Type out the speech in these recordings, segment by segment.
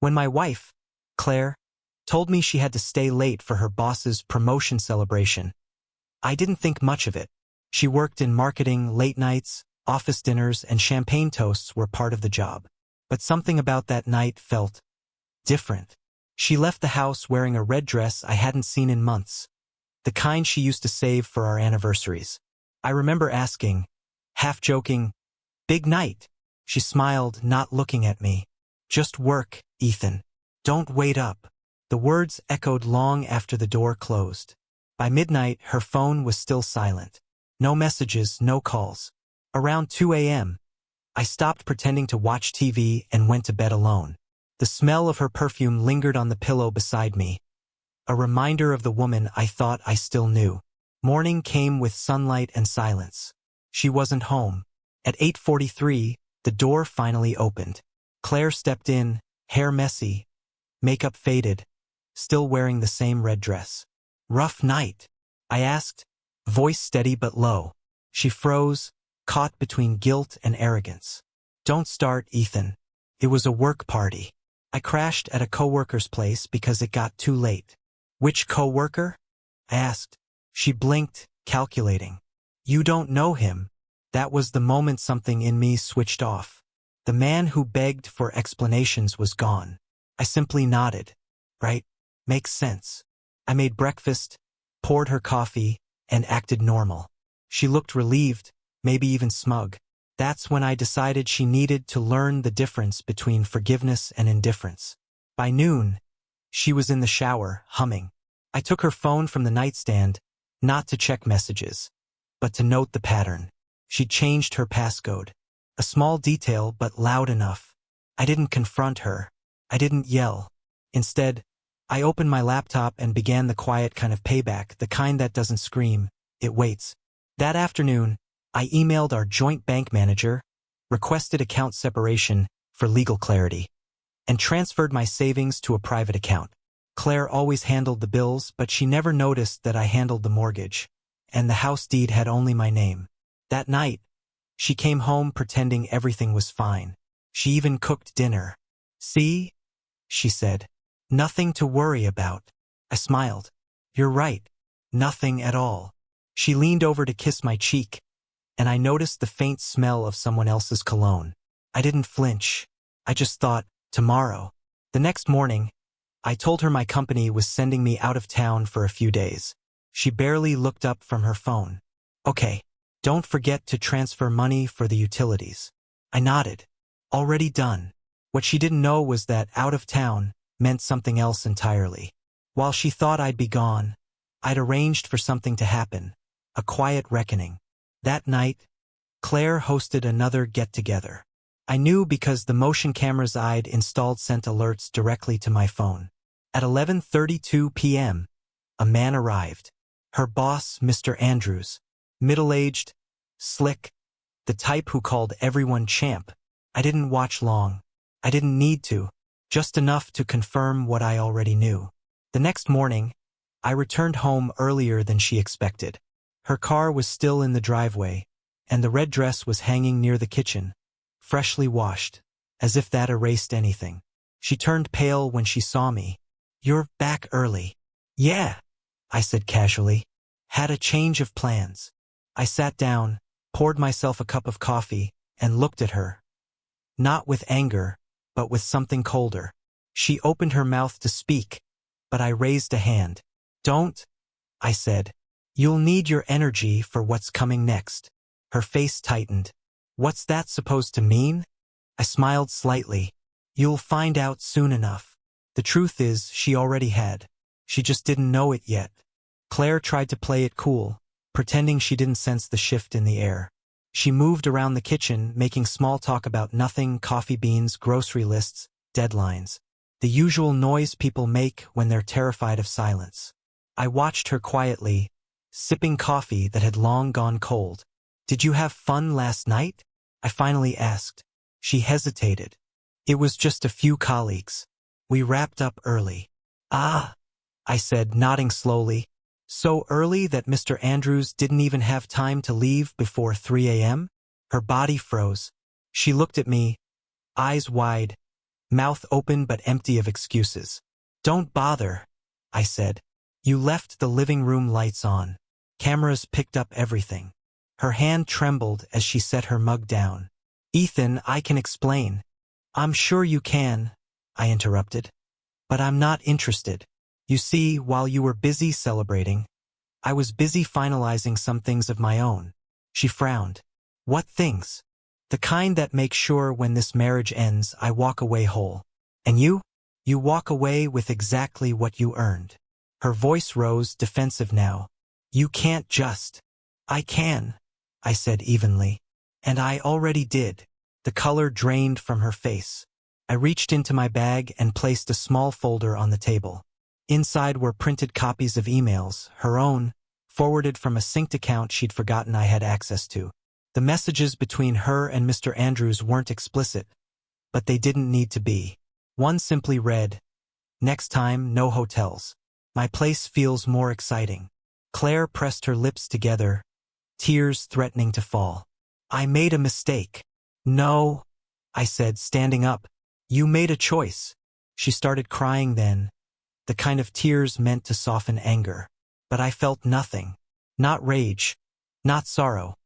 When my wife, Claire, told me she had to stay late for her boss's promotion celebration, I didn't think much of it. She worked in marketing, late nights, office dinners, and champagne toasts were part of the job. But something about that night felt different. She left the house wearing a red dress I hadn't seen in months, the kind she used to save for our anniversaries. I remember asking, half joking, "Big night?" She smiled, not looking at me. "Just work, Ethan. Don't wait up." The words echoed long after the door closed. By midnight, her phone was still silent. No messages, no calls. Around 2 a.m., I stopped pretending to watch TV and went to bed alone. The smell of her perfume lingered on the pillow beside me, a reminder of the woman I thought I still knew. Morning came with sunlight and silence. She wasn't home. At 8:43, the door finally opened. Claire stepped in, hair messy, makeup faded, still wearing the same red dress. "Rough night?" I asked, voice steady but low. She froze, caught between guilt and arrogance. "Don't start, Ethan. It was a work party. I crashed at a coworker's place because it got too late." "Which coworker?" I asked. She blinked, calculating. "You don't know him." That was the moment something in me switched off. The man who begged for explanations was gone. I simply nodded. Right, makes sense. I made breakfast, poured her coffee, and acted normal. She looked relieved, maybe even smug. That's when I decided she needed to learn the difference between forgiveness and indifference. By noon, she was in the shower, humming. I took her phone from the nightstand, not to check messages, but to note the pattern. She'd changed her passcode. A small detail, but loud enough. I didn't confront her. I didn't yell. Instead, I opened my laptop and began the quiet kind of payback, the kind that doesn't scream, it waits. That afternoon, I emailed our joint bank manager, requested account separation for legal clarity, and transferred my savings to a private account. Claire always handled the bills, but she never noticed that I handled the mortgage, and the house deed had only my name. That night, she came home pretending everything was fine. She even cooked dinner. "See?" she said. "Nothing to worry about." I smiled. "You're right. Nothing at all." She leaned over to kiss my cheek, and I noticed the faint smell of someone else's cologne. I didn't flinch. I just thought, tomorrow. The next morning, I told her my company was sending me out of town for a few days. She barely looked up from her phone. "Okay, don't forget to transfer money for the utilities." I nodded. Already done. What she didn't know was that out of town meant something else entirely. While she thought I'd be gone, I'd arranged for something to happen, a quiet reckoning. That night, Claire hosted another get-together. I knew because the motion cameras I'd installed sent alerts directly to my phone. At 11:32 p.m., a man arrived. Her boss, Mr. Andrews. Middle-aged, slick, the type who called everyone champ. I didn't watch long. I didn't need to, just enough to confirm what I already knew. The next morning, I returned home earlier than she expected. Her car was still in the driveway, and the red dress was hanging near the kitchen, freshly washed, as if that erased anything. She turned pale when she saw me. "You're back early." "Yeah," I said casually. "Had a change of plans." I sat down, poured myself a cup of coffee, and looked at her. Not with anger, but with something colder. She opened her mouth to speak, but I raised a hand. "Don't," I said. "You'll need your energy for what's coming next." Her face tightened. "What's that supposed to mean?" I smiled slightly. "You'll find out soon enough." The truth is, she already had. She just didn't know it yet. Claire tried to play it cool, pretending she didn't sense the shift in the air. She moved around the kitchen, making small talk about nothing, coffee beans, grocery lists, deadlines. The usual noise people make when they're terrified of silence. I watched her quietly, sipping coffee that had long gone cold. "Did you have fun last night?" I finally asked. She hesitated. "It was just a few colleagues. We wrapped up early." "Ah," I said, nodding slowly. "So early that Mr. Andrews didn't even have time to leave before 3 a.m.? Her body froze. She looked at me, eyes wide, mouth open but empty of excuses. "Don't bother," I said. "You left the living room lights on. Cameras picked up everything." Her hand trembled as she set her mug down. "Ethan, I can explain." "I'm sure you can," I interrupted. "But I'm not interested. You see, while you were busy celebrating, I was busy finalizing some things of my own." She frowned. "What things?" "The kind that make sure when this marriage ends, I walk away whole. And you? You walk away with exactly what you earned." Her voice rose, defensive now. "You can't just." "I can," I said evenly. "And I already did." The color drained from her face. I reached into my bag and placed a small folder on the table. Inside were printed copies of emails, her own, forwarded from a synced account she'd forgotten I had access to. The messages between her and Mr. Andrews weren't explicit, but they didn't need to be. One simply read, "Next time, no hotels. My place feels more exciting." Claire pressed her lips together, tears threatening to fall. "I made a mistake." "No," I said, standing up. "You made a choice." She started crying then, the kind of tears meant to soften anger. But I felt nothing. Not rage, not sorrow,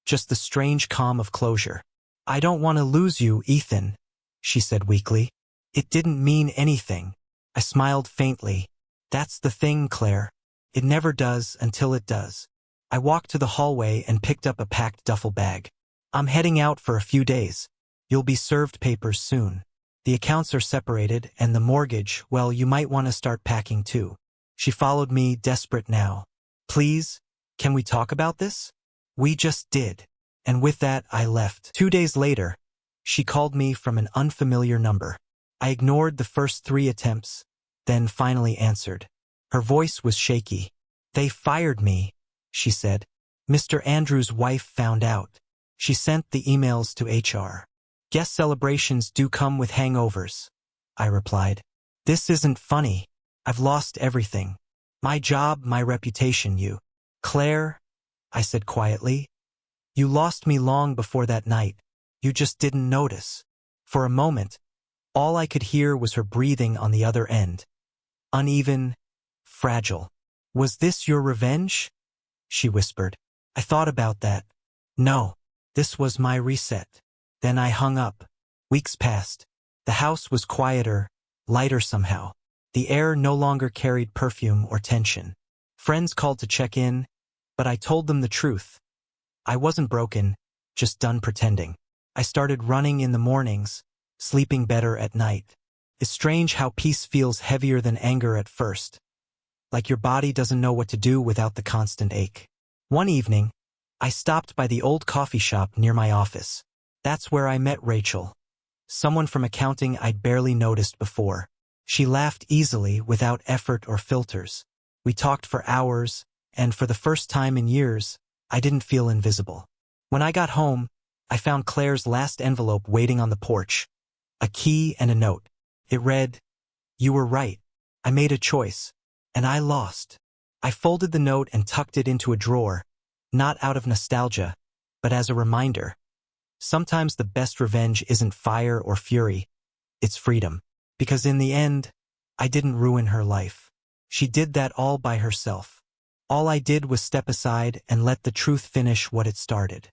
just the strange calm of closure. "I don't want to lose you, Ethan," she said weakly. "It didn't mean anything." I smiled faintly. "That's the thing, Claire. It never does until it does." I walked to the hallway and picked up a packed duffel bag. "I'm heading out for a few days. You'll be served papers soon. The accounts are separated, and the mortgage, well, you might want to start packing too." She followed me, desperate now. "Please, can we talk about this?" We just did. And with that, I left. 2 days later, she called me from an unfamiliar number. I ignored the first 3 attempts, then finally answered. Her voice was shaky. "They fired me," she said. "Mr. Andrews' wife found out. She sent the emails to HR." "Guest celebrations do come with hangovers," I replied. "This isn't funny. I've lost everything. My job, my reputation, you." "Claire," I said quietly, "you lost me long before that night. You just didn't notice." For a moment, all I could hear was her breathing on the other end. Uneven, fragile. "Was this your revenge?" she whispered. I thought about that. No, this was my reset. Then I hung up. Weeks passed. The house was quieter, lighter somehow. The air no longer carried perfume or tension. Friends called to check in, but I told them the truth. I wasn't broken, just done pretending. I started running in the mornings, sleeping better at night. It's strange how peace feels heavier than anger at first. Like your body doesn't know what to do without the constant ache. One evening, I stopped by the old coffee shop near my office. That's where I met Rachel. Someone from accounting I'd barely noticed before. She laughed easily, without effort or filters. We talked for hours, and for the first time in years, I didn't feel invisible. When I got home, I found Claire's last envelope waiting on the porch. A key and a note. It read, "You were right. I made a choice, and I lost." I folded the note and tucked it into a drawer, not out of nostalgia, but as a reminder. Sometimes the best revenge isn't fire or fury, it's freedom. Because in the end, I didn't ruin her life. She did that all by herself. All I did was step aside and let the truth finish what it started.